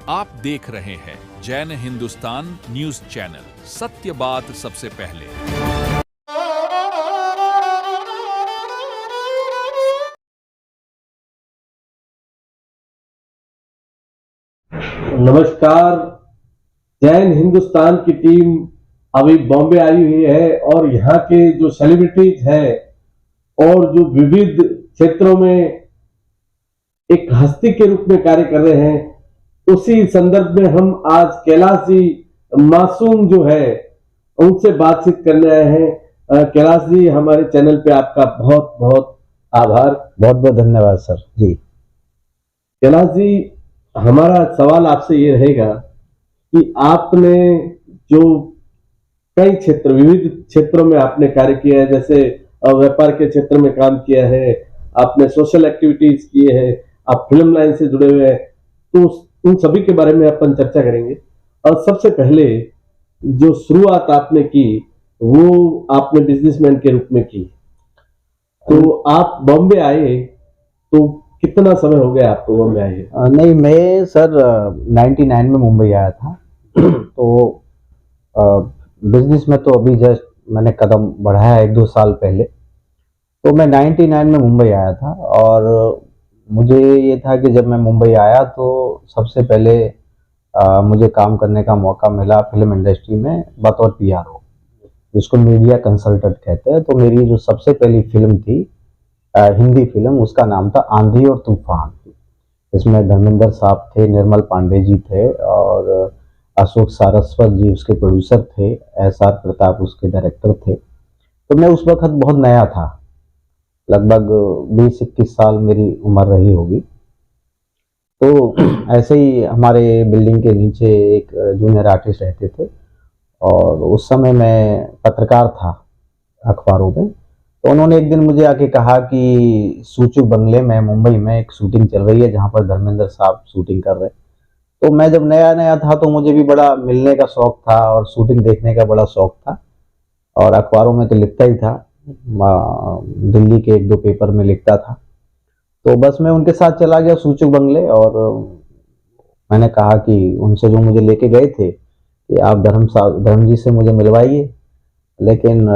आप देख रहे हैं जैन हिंदुस्तान न्यूज चैनल, सत्य बात सबसे पहले। नमस्कार। जैन हिंदुस्तान की टीम अभी बॉम्बे आई हुई है और यहाँ के जो सेलिब्रिटीज हैं और जो विविध क्षेत्रों में एक हस्ती के रूप में कार्य कर रहे हैं, उसी संदर्भ में हम आज कैलाश जी मासूम जो है उनसे बातचीत करने आए हैं। कैलाश जी, हमारे चैनल पे आपका बहुत बहुत आभार। बहुत बहुत धन्यवाद सर जी। कैलाश जी, हमारा सवाल आपसे ये रहेगा कि आपने जो कई क्षेत्र, विविध क्षेत्रों में आपने कार्य किया है, जैसे व्यापार के क्षेत्र में काम किया है, आपने सोशल एक्टिविटीज किए हैं, आप फिल्म लाइन से जुड़े हुए हैं, तो उन सभी के बारे में अपन चर्चा करेंगे। और सबसे पहले जो शुरुआत आपने की वो आपने बिजनेसमैन के रूप में की, तो आप बॉम्बे आए तो कितना समय हो गया आपको बॉम्बे आए? नहीं, मैं सर 99 में मुंबई आया था। तो बिजनेस में तो अभी जस्ट मैंने कदम बढ़ाया 1-2 साल पहले। तो मैं 99 में मुंबई आया था और मुझे ये था कि जब मैं मुंबई आया तो सबसे पहले मुझे काम करने का मौका मिला फिल्म इंडस्ट्री में बतौर पीआरओ, जिसको मीडिया कंसल्टेंट कहते हैं। तो मेरी जो सबसे पहली फिल्म थी हिंदी फिल्म, उसका नाम था आंधी और तूफान। इसमें धर्मेंद्र साहब थे, निर्मल पांडे जी थे और अशोक सारस्वत जी उसके प्रोड्यूसर थे, एस.आर. प्रताप उसके डायरेक्टर थे। तो मैं उस वक्त बहुत नया था, लगभग 20-21 साल मेरी उम्र रही होगी। तो ऐसे ही हमारे बिल्डिंग के नीचे एक जूनियर आर्टिस्ट रहते थे और उस समय मैं पत्रकार था अखबारों में। तो उन्होंने एक दिन मुझे आके कहा कि सूचक बंगले में मुंबई में एक शूटिंग चल रही है जहाँ पर धर्मेंद्र साहब शूटिंग कर रहे। तो मैं जब नया नया था तो मुझे भी बड़ा मिलने का शौक था और शूटिंग देखने का बड़ा शौक था और अखबारों में तो लिखता ही था, दिल्ली के 1-2 पेपर में लिखता था। तो बस मैं उनके साथ चला गया सूचक बंगले और मैंने कहा कि उनसे जो मुझे लेके गए थे कि आप धर्म जी से मुझे मिलवाइए, लेकिन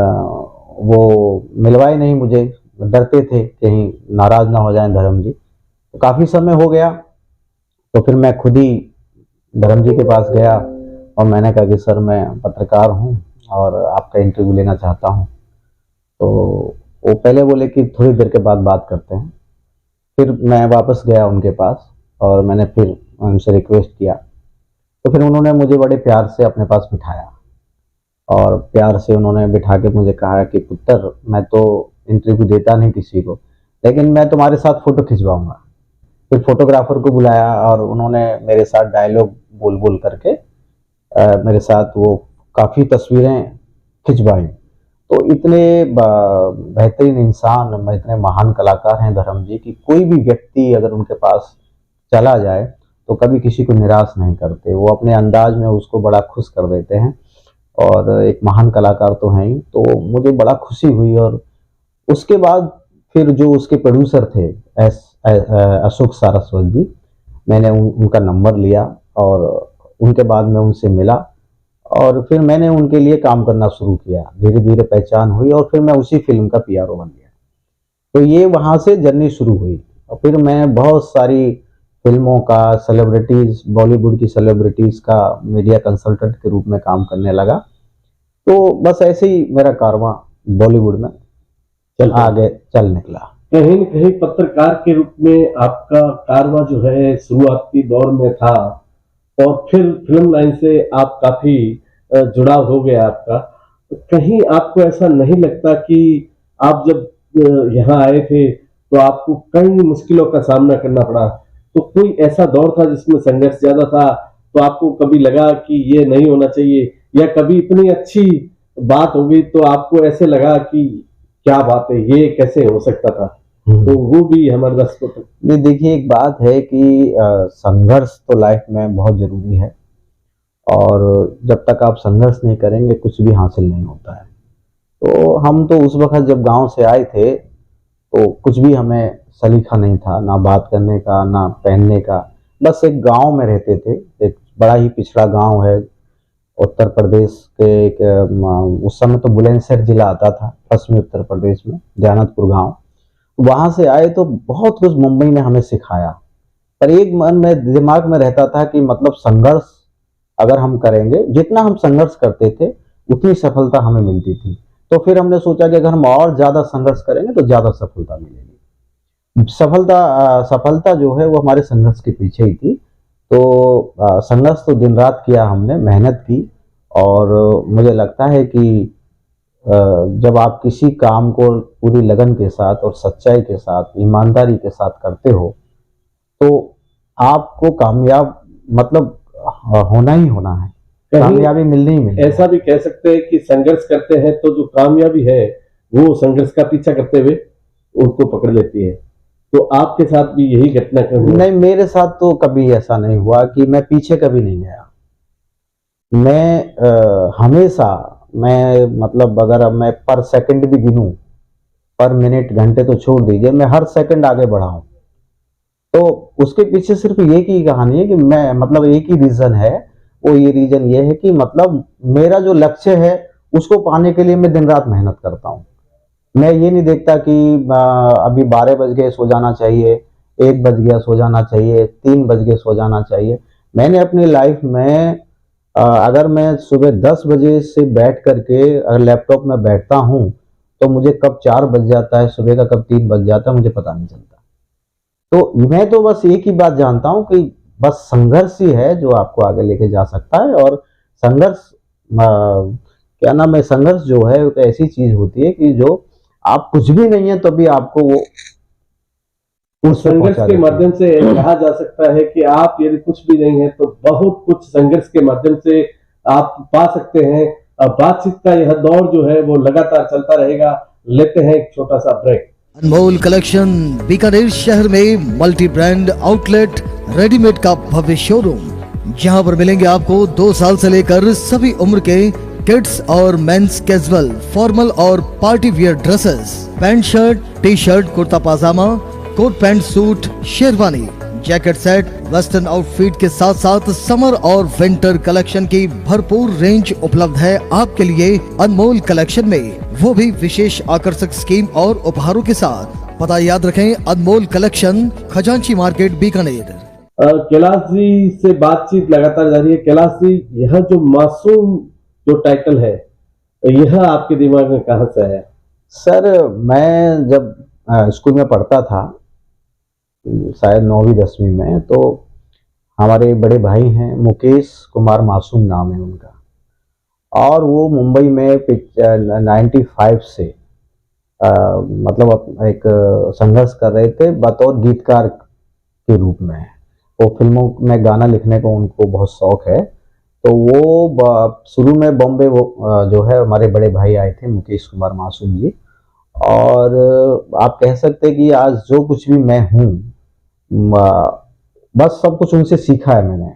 वो मिलवाए नहीं मुझे, डरते थे कहीं नाराज ना हो जाएं धर्म जी। तो काफ़ी समय हो गया तो फिर मैं खुद ही धर्म जी के पास गया और मैंने कहा कि सर मैं पत्रकार हूँ और आपका इंटरव्यू लेना चाहता हूँ। तो वो पहले बोले कि थोड़ी देर के बाद बात करते हैं। फिर मैं वापस गया उनके पास और मैंने फिर उनसे रिक्वेस्ट किया। तो फिर उन्होंने मुझे बड़े प्यार से अपने पास बिठाया और प्यार से उन्होंने बिठा के मुझे कहा कि पुत्र, मैं तो इंटरव्यू देता नहीं किसी को, लेकिन मैं तुम्हारे साथ फ़ोटो खिंचवाऊंगा। फिर फोटोग्राफर को बुलाया और उन्होंने मेरे साथ डायलॉग बोल बोल करके मेरे साथ वो काफ़ी तस्वीरें खिंचवाई। तो इतने बेहतरीन इंसान, इतने महान कलाकार हैं धर्म जी कि कोई भी व्यक्ति अगर उनके पास चला जाए तो कभी किसी को निराश नहीं करते। वो अपने अंदाज में उसको बड़ा खुश कर देते हैं और एक महान कलाकार तो हैं ही। तो मुझे बड़ा खुशी हुई और उसके बाद फिर जो उसके प्रोड्यूसर थे अशोक सारस्वत जी, मैंने उनका नंबर लिया और उनके बाद मैं उनसे मिला और फिर मैंने उनके लिए काम करना शुरू किया। धीरे धीरे पहचान हुई और फिर मैं उसी फिल्म का पीआरओ बन गया। तो ये वहाँ से जर्नी शुरू हुई और फिर मैं बहुत सारी फिल्मों का, सेलिब्रिटीज़, बॉलीवुड की सेलिब्रिटीज़ का मीडिया कंसल्टेंट के रूप में काम करने लगा। तो बस ऐसे ही मेरा कारवां बॉलीवुड में आगे चल निकला। कहीं न कहीं पत्रकार के रूप में आपका कारवां जो है शुरुआती दौर में था और फिर फिल्म लाइन से आप काफी जुड़ाव हो गया आपका। कहीं आपको ऐसा नहीं लगता कि आप जब यहाँ आए थे तो आपको कई मुश्किलों का सामना करना पड़ा? तो कोई ऐसा दौर था जिसमें संघर्ष ज्यादा था, तो आपको कभी लगा कि ये नहीं होना चाहिए, या कभी इतनी अच्छी बात हो गई तो आपको ऐसे लगा कि क्या बात है, ये कैसे हो सकता था? तो वो भी हमारे दर्शकों तक। नहीं, देखिए एक बात है कि संघर्ष तो लाइफ में बहुत ज़रूरी है और जब तक आप संघर्ष नहीं करेंगे कुछ भी हासिल नहीं होता है। तो हम तो उस वक्त जब गांव से आए थे तो कुछ भी हमें सलीका नहीं था, ना बात करने का, ना पहनने का, बस एक गांव में रहते थे, एक बड़ा ही पिछड़ा गांव है उत्तर प्रदेश के उस समय तो बुलंदशहर जिला आता था पश्चिमी उत्तर प्रदेश में, दयानतपुर गांव। वहां से आए तो बहुत कुछ मुंबई ने हमें सिखाया, पर एक मन में दिमाग में रहता था कि मतलब संघर्ष अगर हम करेंगे, जितना हम संघर्ष करते थे उतनी सफलता हमें मिलती थी। तो फिर हमने सोचा कि अगर हम और ज्यादा संघर्ष करेंगे तो ज्यादा सफलता मिलेगी। सफलता जो है वो हमारे संघर्ष के पीछे ही थी। तो संघर्ष तो दिन रात किया हमने, मेहनत की, और मुझे लगता है कि जब आप किसी काम को पूरी लगन के साथ और सच्चाई के साथ ईमानदारी के साथ करते हो तो आपको कामयाब मतलब होना ही होना है, कामयाबी मिलनी ही मिलनी। ऐसा भी कह सकते हैं कि संघर्ष करते हैं तो जो कामयाबी है वो संघर्ष का पीछा करते हुए उनको पकड़ लेती है। तो आपके साथ भी यही घटना हुआ? नहीं, मेरे साथ तो कभी ऐसा नहीं हुआ कि मैं पीछे कभी नहीं गया। मैं हमेशा, मैं मतलब अगर मैं पर सेकंड भी गिनूं, पर मिनट घंटे तो छोड़ दीजिए, मैं हर सेकंड आगे बढ़ा हूं। तो उसके पीछे सिर्फ एक ही कहानी है कि मैं मतलब एक ही रीजन है, वो ये रीजन ये है कि मतलब मेरा जो लक्ष्य है उसको पाने के लिए मैं दिन रात मेहनत करता हूँ। मैं ये नहीं देखता कि अभी 12 बज गए सो जाना चाहिए, 1 बज गया सो जाना चाहिए, 3 बज गए सो जाना चाहिए। मैंने अपनी लाइफ में अगर मैं सुबह 10 बजे से बैठ करके अगर लैपटॉप में बैठता हूँ तो मुझे कब 4 बज जाता है, सुबह का कब 3 बज जाता है, मुझे पता नहीं चलता। तो मैं तो बस एक ही बात जानता हूँ कि बस संघर्ष ही है जो आपको आगे लेके जा सकता है। और संघर्ष क्या नाम है, संघर्ष जो है तो ऐसी चीज होती है कि जो आप कुछ भी नहीं है तो भी आपको वो उस संघर्ष के माध्यम से कहा जा सकता है कि आप यदि कुछ भी नहीं है तो बहुत कुछ संघर्ष के माध्यम से आप पा सकते हैं। बातचीत का यह दौर जो है वो लगातार चलता रहेगा। लेते हैं एक छोटा सा ब्रेक। अनमोल कलेक्शन बीकानेर शहर में मल्टी ब्रांड आउटलेट रेडीमेड का भव्य शोरूम, जहां पर मिलेंगे आपको 2 साल से लेकर सभी उम्र के किड्स और मेंस कैजुअल, फॉर्मल और party wear dresses, pant shirt, T shirt, kurta pyjama, coat pant suit, sherwani, jacket set, western outfit के साथ साथ समर और विंटर कलेक्शन की भरपूर रेंज उपलब्ध है आपके लिए अनमोल कलेक्शन में, वो भी विशेष आकर्षक स्कीम और उपहारों के साथ। पता याद रखें, अनमोल कलेक्शन, खजांची मार्केट, बीकानेर। कैलाश जी से बातचीत लगातार जारी है। कैलाश जी, यह जो मासूम जो टाइटल है यह आपके दिमाग में कहां से आया? सर, मैं जब स्कूल में पढ़ता था, शायद 9वीं 10वीं में, तो हमारे बड़े भाई हैं, मुकेश कुमार मासूम नाम है उनका, और वो मुंबई में 95 से मतलब एक संघर्ष कर रहे थे बतौर गीतकार के रूप में। वो फिल्मों में गाना लिखने को उनको बहुत शौक है। तो वो शुरू में बॉम्बे जो है हमारे बड़े भाई आए थे, मुकेश कुमार मासूम जी, और आप कह सकते हैं कि आज जो कुछ भी मैं हूँ बस सब कुछ उनसे सीखा है मैंने।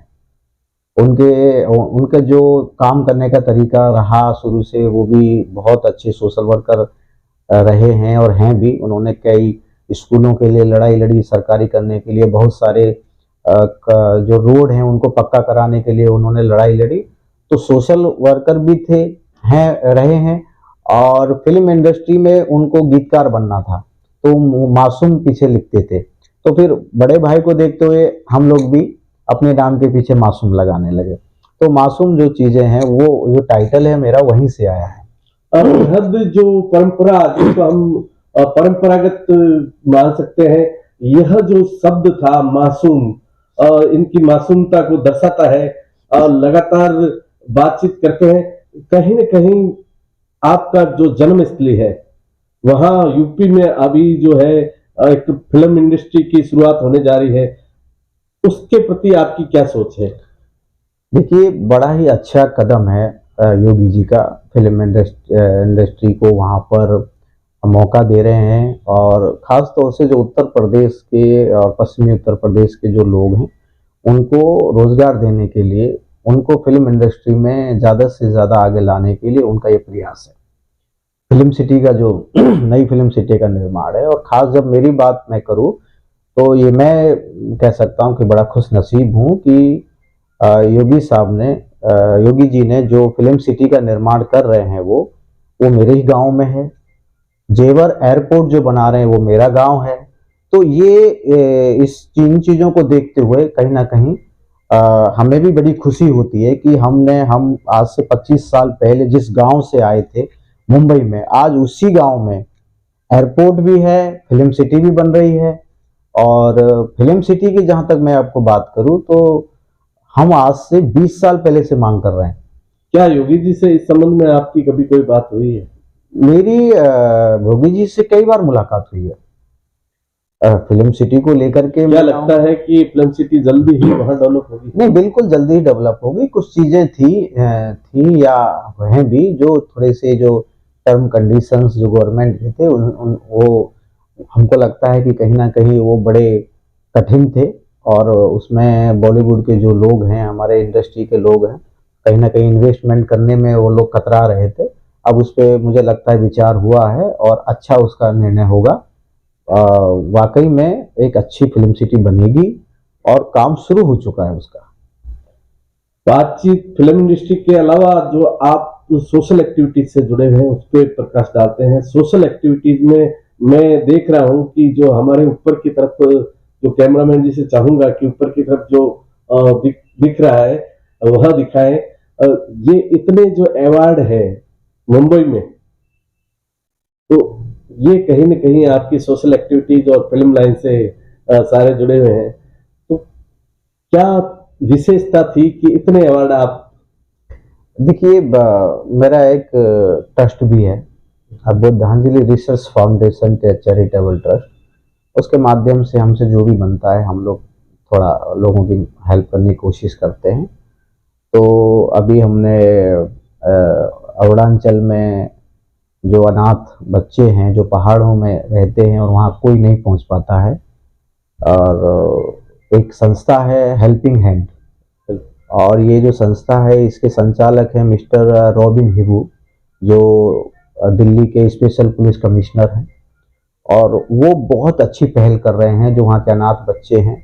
उनके जो काम करने का तरीका रहा शुरू से, वो भी बहुत अच्छे सोशल वर्कर रहे हैं और हैं भी। उन्होंने कई स्कूलों के लिए लड़ाई लड़ी, सरकारी करने के लिए बहुत सारे जो रोड हैं उनको पक्का कराने के लिए उन्होंने लड़ाई लड़ी। तो सोशल वर्कर भी थे, रहे हैं, और फिल्म इंडस्ट्री में उनको गीतकार बनना था तो मासूम पीछे लिखते थे। तो फिर बड़े भाई को देखते हुए हम लोग भी अपने नाम के पीछे मासूम लगाने लगे। तो मासूम जो चीजें हैं, वो जो टाइटल है मेरा, वहीं से आया है। हद जो परंपरा जिसको हम परंपरागत मान सकते हैं, यह जो शब्द था मासूम, इनकी मासूमता को दर्शाता है। लगातार बातचीत करते हैं, कहीं न कहीं आपका जो जन्म स्थली है वहां यूपी में अभी जो है एक फिल्म इंडस्ट्री की शुरुआत होने जा रही है, उसके प्रति आपकी क्या सोच है? देखिए, बड़ा ही अच्छा कदम है योगी जी का, फिल्म इंडस्ट्री को वहाँ पर मौका दे रहे हैं। और ख़ास तौर से जो उत्तर प्रदेश के और पश्चिमी उत्तर प्रदेश के जो लोग हैं उनको रोज़गार देने के लिए, उनको फिल्म इंडस्ट्री में ज़्यादा से ज़्यादा आगे लाने के लिए उनका ये प्रयास है। फिल्म सिटी का जो नई फिल्म सिटी का निर्माण है, और ख़ास जब मेरी बात मैं करूँ तो ये मैं कह सकता हूँ कि बड़ा खुश नसीब हूँ कि योगी साहब ने, योगी जी ने जो फिल्म सिटी का निर्माण कर रहे हैं वो मेरे ही गांव में है। जेवर एयरपोर्ट जो बना रहे हैं वो मेरा गांव है। तो ये इन चीज़ों को देखते हुए कहीं ना कहीं हमें भी बड़ी खुशी होती है कि हम आज से 25 साल पहले जिस गांव से आए थे मुंबई में, आज उसी गांव में एयरपोर्ट भी है, फिल्म सिटी भी बन रही है। और फिल्म सिटी की जहां तक मैं आपको बात करूं तो हम आज से 20 साल पहले से मांग कर रहे हैं। क्या योगी जी से इस संबंध में आपकी कभी कोई बात हुई है? मेरी योगी जी से कई बार मुलाकात हुई है फिल्म सिटी को लेकर के। क्या लगता है कि फिल्म सिटी जल्दी ही वहां डेवलप होगी? नहीं, बिल्कुल जल्दी ही डेवलप होगी। कुछ चीजें थी या हैं भी जो थोड़े से जो टर्म कंडीशंस जो गवर्नमेंट के थे वो हमको लगता है कि कहीं ना कहीं वो बड़े कठिन थे। और उसमें बॉलीवुड के जो लोग हैं, हमारे इंडस्ट्री के लोग हैं, कहीं ना कहीं इन्वेस्टमेंट करने में वो लोग कतरा रहे थे। अब उस पर मुझे लगता है विचार हुआ है और अच्छा उसका निर्णय होगा। वाकई में एक अच्छी फिल्म सिटी बनेगी और काम शुरू हो चुका है उसका। बातचीत फिल्म इंडस्ट्री के अलावा जो आप सोशल एक्टिविटीज से जुड़े हुए हैं उस पर प्रकाश डालते हैं। सोशल एक्टिविटीज में मैं देख रहा हूं कि जो हमारे ऊपर की तरफ, जो कैमरामैन जी से चाहूंगा कि ऊपर की तरफ जो दिख रहा है वह दिखाएं। ये इतने जो अवार्ड है मुंबई में, तो ये कहीं न कहीं आपकी सोशल एक्टिविटीज और फिल्म लाइन से सारे जुड़े हुए हैं। तो क्या विशेषता थी कि इतने अवार्ड आप? देखिए, मेरा एक ट्रस्ट भी है, बुद्धांजलि रिसर्च फाउंडेशन चैरिटेबल ट्रस्ट। उसके माध्यम से हमसे जो भी बनता है हम लोग थोड़ा लोगों की हेल्प करने की कोशिश करते हैं। तो अभी हमने अरुणाचल में जो अनाथ बच्चे हैं जो पहाड़ों में रहते हैं और वहाँ कोई नहीं पहुँच पाता है, और एक संस्था है हेल्पिंग हैंड, और ये जो संस्था है इसके संचालक हैं मिस्टर रॉबिन हिबू, जो दिल्ली के स्पेशल पुलिस कमिश्नर हैं। और वो बहुत अच्छी पहल कर रहे हैं। जो वहाँ के अनाथ बच्चे हैं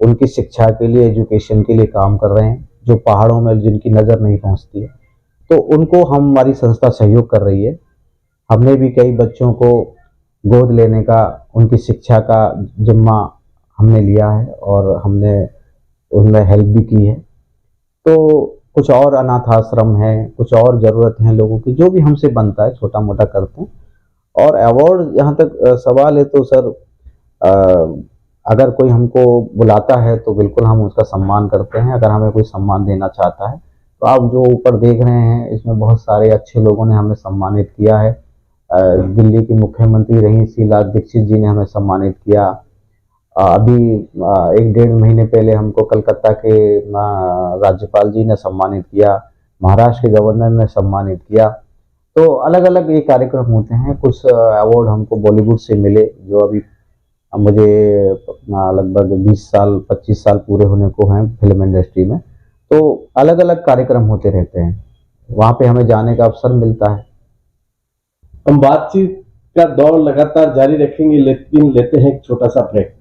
उनकी शिक्षा के लिए, एजुकेशन के लिए काम कर रहे हैं, जो पहाड़ों में जिनकी नज़र नहीं पहुँचती है, तो उनको हमारी संस्था सहयोग कर रही है। हमने भी कई बच्चों को गोद लेने का, उनकी शिक्षा का जिम्मा हमने लिया है और हमने उनमें हेल्प भी की है। तो कुछ और अनाथ आश्रम है, कुछ और ज़रूरत है लोगों की, जो भी हमसे बनता है छोटा मोटा करते हैं। और अवार्ड जहाँ तक सवाल है तो सर, अगर कोई हमको बुलाता है तो बिल्कुल हम उसका सम्मान करते हैं। अगर हमें कोई सम्मान देना चाहता है तो आप जो ऊपर देख रहे हैं इसमें बहुत सारे अच्छे लोगों ने हमें सम्मानित किया है। दिल्ली की मुख्यमंत्री रही शीला दीक्षित जी ने हमें सम्मानित किया। अभी 1-1.5 महीने पहले हमको कलकत्ता के राज्यपाल जी ने सम्मानित किया, महाराष्ट्र के गवर्नर ने सम्मानित किया। तो अलग अलग ये कार्यक्रम होते हैं। कुछ अवार्ड हमको बॉलीवुड से मिले, जो अभी मुझे लगभग 20 साल 25 साल पूरे होने को हैं फिल्म इंडस्ट्री में। तो अलग अलग कार्यक्रम होते रहते हैं, वहाँ पे हमें जाने का अवसर मिलता है। हम बातचीत का दौर लगातार जारी रखेंगे, लेकिन लेते हैं एक छोटा सा ब्रेक।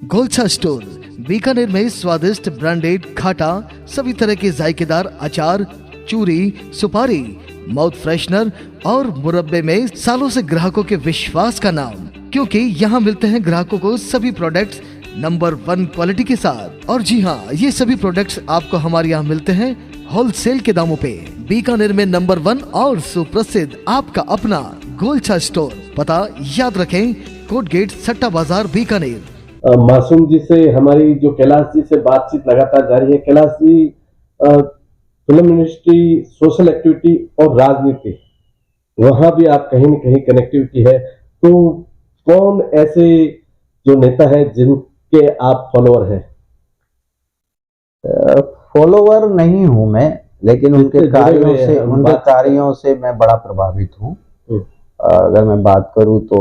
गोलछा स्टोर बीकानेर में स्वादिष्ट ब्रांडेड खाटा, सभी तरह के जायकेदार अचार, चूरी, सुपारी, माउथ फ्रेशनर और मुरब्बे में सालों से ग्राहकों के विश्वास का नाम, क्योंकि यहाँ मिलते हैं ग्राहकों को सभी प्रोडक्ट्स नंबर 1 क्वालिटी के साथ। और जी हाँ, ये सभी प्रोडक्ट्स आपको हमारे यहाँ मिलते हैं होलसेल के दामों पे। बीकानेर में नंबर 1 और सुप्रसिद्ध आपका अपना गोलछा स्टोर। पता याद रखें, कोट गेट, सट्टा बाजार, बीकानेर। मासूम जी से हमारी जो कैलाश जी से बातचीत लगातार जारी है। Kailash ji, film industry, social activity और राजनीति, वहां भी आप कहीं न कहीं कनेक्टिविटी है, तो कौन ऐसे जो नेता है जिनके आप फॉलोअर हैं? फॉलोवर नहीं हूं मैं, लेकिन जिससे उनके कार्यों से मैं बड़ा प्रभावित हूं। अगर मैं बात करूं तो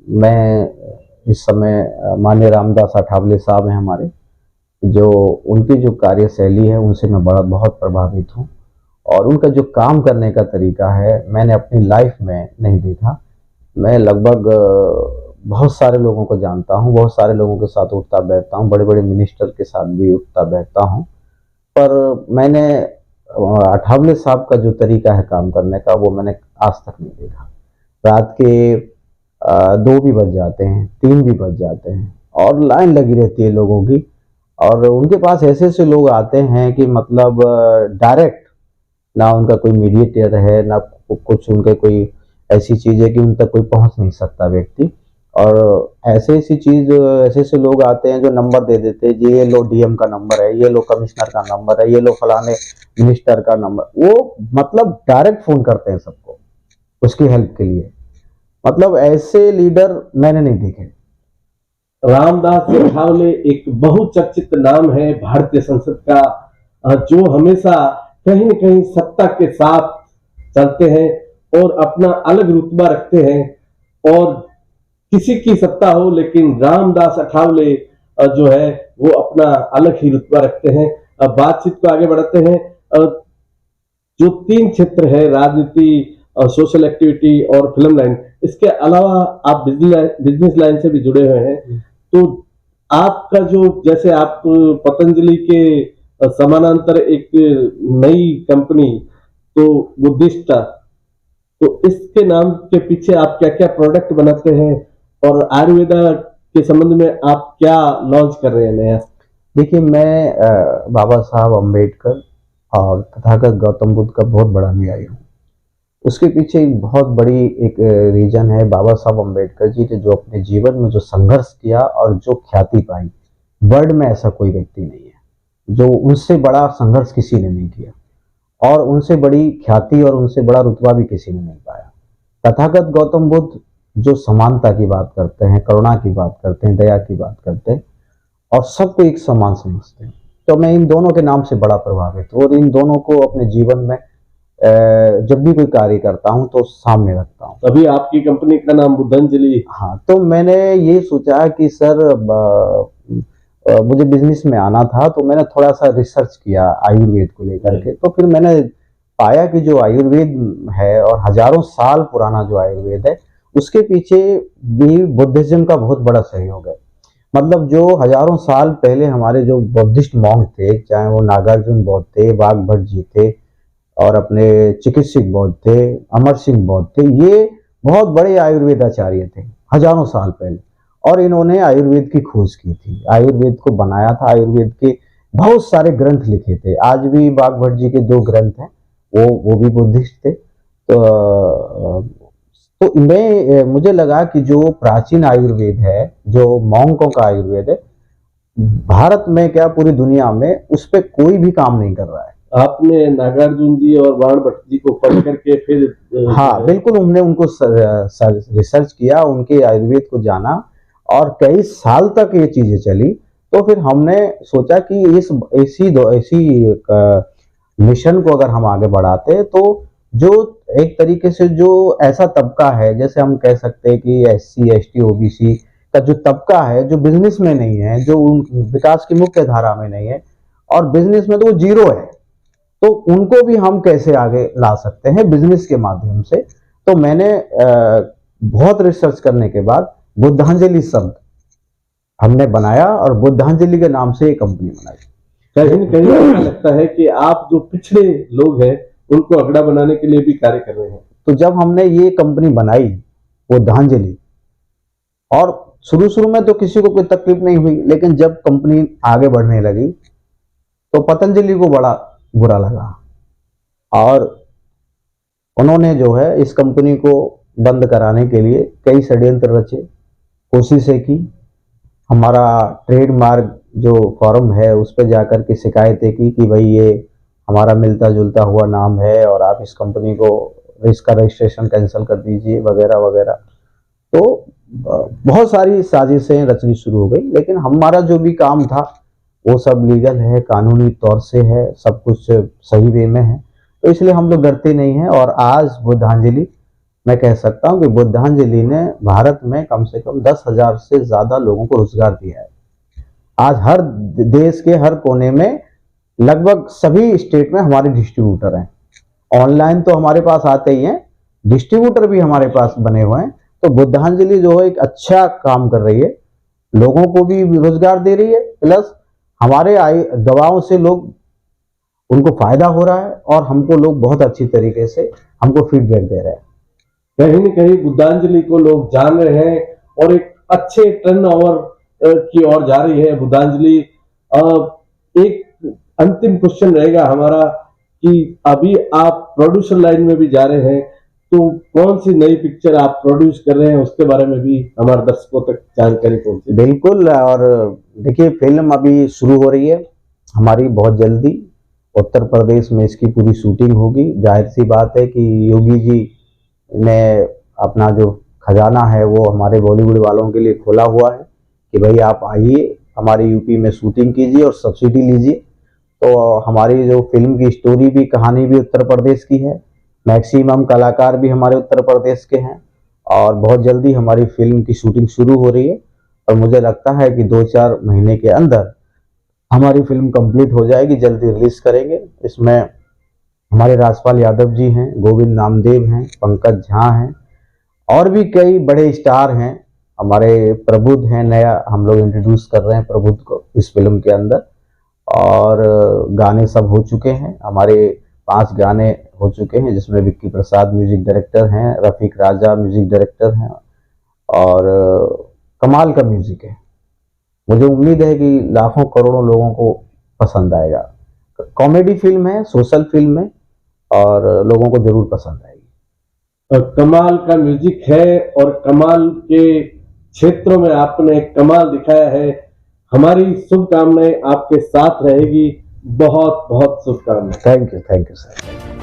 मैं इस समय माननीय रामदास अठावले साहब हैं हमारे, जो उनकी जो कार्यशैली है उनसे मैं बहुत प्रभावित हूं, और उनका जो काम करने का तरीका है मैंने अपनी लाइफ में नहीं देखा। मैं लगभग बहुत सारे लोगों को जानता हूं, बहुत सारे लोगों के साथ उठता बैठता हूं, बड़े बड़े मिनिस्टर के साथ भी उठता बैठता हूं, पर मैंने अठावले साहब का जो तरीका है काम करने का वो मैंने आज तक नहीं देखा। रात के 2 भी बज जाते हैं, 3 भी बज जाते हैं और लाइन लगी रहती है लोगों की, और उनके पास ऐसे ऐसे लोग आते हैं कि मतलब डायरेक्ट, ना उनका कोई मीडिएटर है, ना कुछ उनके कोई ऐसी चीज़ है कि उन तक कोई पहुंच नहीं सकता व्यक्ति, और ऐसे ऐसे लोग आते हैं जो नंबर दे देते हैं, ये लो डीएम का नंबर है, ये लो कमिश्नर का नंबर है, ये लो फलाने मिनिस्टर का नंबर, वो मतलब डायरेक्ट फोन करते हैं सबको उसकी हेल्प के लिए। मतलब ऐसे लीडर मैंने नहीं देखे। रामदास अठावले एक बहुचर्चित नाम है भारतीय संसद का, जो हमेशा कहीं न कहीं सत्ता के साथ चलते हैं और अपना अलग रुतबा रखते हैं, और किसी की सत्ता हो लेकिन रामदास अठावले जो है वो अपना अलग ही रुतबा रखते हैं। बातचीत को आगे बढ़ाते हैं। जो 3 क्षेत्र है, राजनीति, सोशल एक्टिविटी और फिल्म लाइन, इसके अलावा आप बिजनेस लाइन से भी जुड़े हुए हैं, तो आपका जो, जैसे आप पतंजलि के समानांतर एक नई कंपनी तो बुद्धिस्टा, तो इसके नाम के पीछे आप क्या क्या प्रोडक्ट बनाते हैं और आयुर्वेदा के संबंध में आप क्या लॉन्च कर रहे हैं नया? देखिए, मैं बाबा साहब अम्बेडकर और तथागत गौतम बुद्ध का बहुत बड़ा अनुयायी हूँ। उसके पीछे एक बहुत बड़ी एक रीजन है। बाबा साहब अम्बेडकर जी ने जो अपने जीवन में जो संघर्ष किया और जो ख्याति पाई, वर्ल्ड में ऐसा कोई व्यक्ति नहीं है जो उनसे बड़ा संघर्ष किसी ने नहीं किया, और उनसे बड़ी ख्याति और उनसे बड़ा रुतबा भी किसी ने नहीं पाया। तथागत गौतम बुद्ध जो समानता की बात करते हैं, करुणा की बात करते हैं, दया की बात करते हैं, और सबको एक समान समझते हैं, तो मैं इन दोनों के नाम से बड़ा प्रभावित हूँ, और इन दोनों को अपने जीवन में जब भी कोई कार्य करता हूँ तो सामने रखता हूँ। अभी आपकी कंपनी का नाम बुद्धांजलि। हाँ, तो मैंने ये सोचा कि सर मुझे बिजनेस में आना था, तो मैंने थोड़ा सा रिसर्च किया आयुर्वेद को लेकर के, तो फिर मैंने पाया कि जो आयुर्वेद है और हजारों साल पुराना जो आयुर्वेद है, उसके पीछे भी बुद्धिज्म का बहुत बड़ा सहयोग है। मतलब जो हजारों साल पहले हमारे जो बुद्धिस्ट मॉन्क थे, चाहे वो नागार्जुन बौद्ध थे, वाघभट जी थे, और अपने चिकित्सक बौद्ध थे, अमर सिंह बौद्ध थे, ये बहुत बड़े आयुर्वेदाचार्य थे हजारों साल पहले, और इन्होंने आयुर्वेद की खोज की थी, आयुर्वेद को बनाया था, आयुर्वेद के बहुत सारे ग्रंथ लिखे थे। आज भी वाघभट जी के 2 ग्रंथ हैं, वो भी बुद्धिस्ट थे। तो मुझे लगा कि जो प्राचीन आयुर्वेद है, जो मॉन्कों का आयुर्वेद है, भारत में क्या पूरी दुनिया में उस पर कोई भी काम नहीं कर रहा है। आपने नागार्जुन जी और वाणभट्ट जी को पढ़ करके फिर हाँ बिल्कुल, हमने उनको रिसर्च किया, उनके आयुर्वेद को जाना, और कई साल तक ये चीजें चली। तो फिर हमने सोचा कि इसी मिशन को अगर हम आगे बढ़ाते हैं, तो जो एक तरीके से जो ऐसा तबका है, जैसे हम कह सकते हैं कि SC ST OBC का जो तबका है, जो बिजनेस में नहीं है, जो विकास की मुख्य धारा में नहीं है, और बिजनेस में तो वो 0 है, तो उनको भी हम कैसे आगे ला सकते हैं बिजनेस के माध्यम से। तो मैंने बहुत रिसर्च करने के बाद बुद्धांजलि शब्द हमने बनाया, और बुद्धांजलि के नाम से एक कंपनी बनाई। कहीं न कहीं ऐसा लगता है कि आप जो पिछड़े लोग हैं उनको अगड़ा बनाने के लिए भी कार्य कर रहे हैं। तो जब हमने ये कंपनी बनाई बुद्धांजलि, और शुरू में तो किसी को कोई तकलीफ नहीं हुई, लेकिन जब कंपनी आगे बढ़ने लगी तो पतंजलि को बड़ा बुरा लगा, और उन्होंने जो है इस कंपनी को बंद कराने के लिए कई षड्यंत्र रचे, कोशिशें की। हमारा ट्रेडमार्क जो फॉर्म है उस पर जाकर के शिकायतें की कि भाई ये हमारा मिलता जुलता हुआ नाम है और आप इस कंपनी को इसका रजिस्ट्रेशन कैंसिल कर दीजिए वगैरह वगैरह। तो बहुत सारी साजिशें रचनी शुरू हो गई, लेकिन हमारा जो भी काम था वो सब लीगल है, कानूनी तौर से है, सब कुछ सही वे में है, तो इसलिए हम लोग डरते नहीं हैं। और आज बुद्धांजलि, मैं कह सकता हूँ कि बुद्धांजलि ने भारत में कम से कम 10,000 से ज़्यादा लोगों को रोजगार दिया है। आज हर देश के हर कोने में लगभग सभी स्टेट में हमारे डिस्ट्रीब्यूटर हैं। ऑनलाइन तो हमारे पास आते ही हैं, डिस्ट्रीब्यूटर भी हमारे पास बने हुए हैं। तो बुद्धांजलि जो है एक अच्छा काम कर रही है, लोगों को भी रोजगार दे रही है, प्लस हमारे दवाओं से लोग उनको फायदा हो रहा है और हमको लोग बहुत अच्छी तरीके से हमको फीडबैक दे रहे हैं। कहीं न कहीं बुद्धांजलि को लोग जान रहे हैं और एक अच्छे टर्नओवर की ओर जा रही है बुद्धांजलि। एक अंतिम क्वेश्चन रहेगा हमारा कि अभी आप प्रोड्यूसर लाइन में भी जा रहे हैं, तो कौन सी नई पिक्चर आप प्रोड्यूस कर रहे हैं उसके बारे में भी हमारे दर्शकों तक जानकारी पहुंचे। बिल्कुल, और देखिए फिल्म अभी शुरू हो रही है हमारी, बहुत जल्दी उत्तर प्रदेश में इसकी पूरी शूटिंग होगी। जाहिर सी बात है कि योगी जी ने अपना जो खजाना है वो हमारे बॉलीवुड वालों के लिए खोला हुआ है कि भाई आप आइए हमारे यूपी में शूटिंग कीजिए और सब्सिडी लीजिए। तो हमारी जो फिल्म की स्टोरी भी, कहानी भी उत्तर प्रदेश की है, मैक्सिमम कलाकार भी हमारे उत्तर प्रदेश के हैं और बहुत जल्दी हमारी फिल्म की शूटिंग शुरू हो रही है। और मुझे लगता है कि 2-4 महीने के अंदर हमारी फिल्म कंप्लीट हो जाएगी, जल्दी रिलीज करेंगे। इसमें हमारे राजपाल यादव जी हैं, गोविंद नामदेव हैं, पंकज झा हैं और भी कई बड़े स्टार हैं। हमारे प्रबुद्ध हैं, नया हम लोग इंट्रोड्यूस कर रहे हैं प्रबुद्ध को इस फिल्म के अंदर। और गाने सब हो चुके हैं, हमारे 5 गाने हो चुके हैं जिसमें विक्की प्रसाद म्यूजिक डायरेक्टर हैं, रफीक राजा म्यूजिक डायरेक्टर हैं और कमाल का म्यूजिक है। मुझे उम्मीद है कि लाखों करोड़ों लोगों को पसंद आएगा। कॉमेडी फिल्म है, सोशल फिल्म है और लोगों को जरूर पसंद आएगी। कमाल का म्यूजिक है और कमाल के क्षेत्रों में आपने कमाल दिखाया है। हमारी शुभकामनाएं आपके साथ रहेगी। बहुत बहुत शुभकामनाएं। Thank you sir.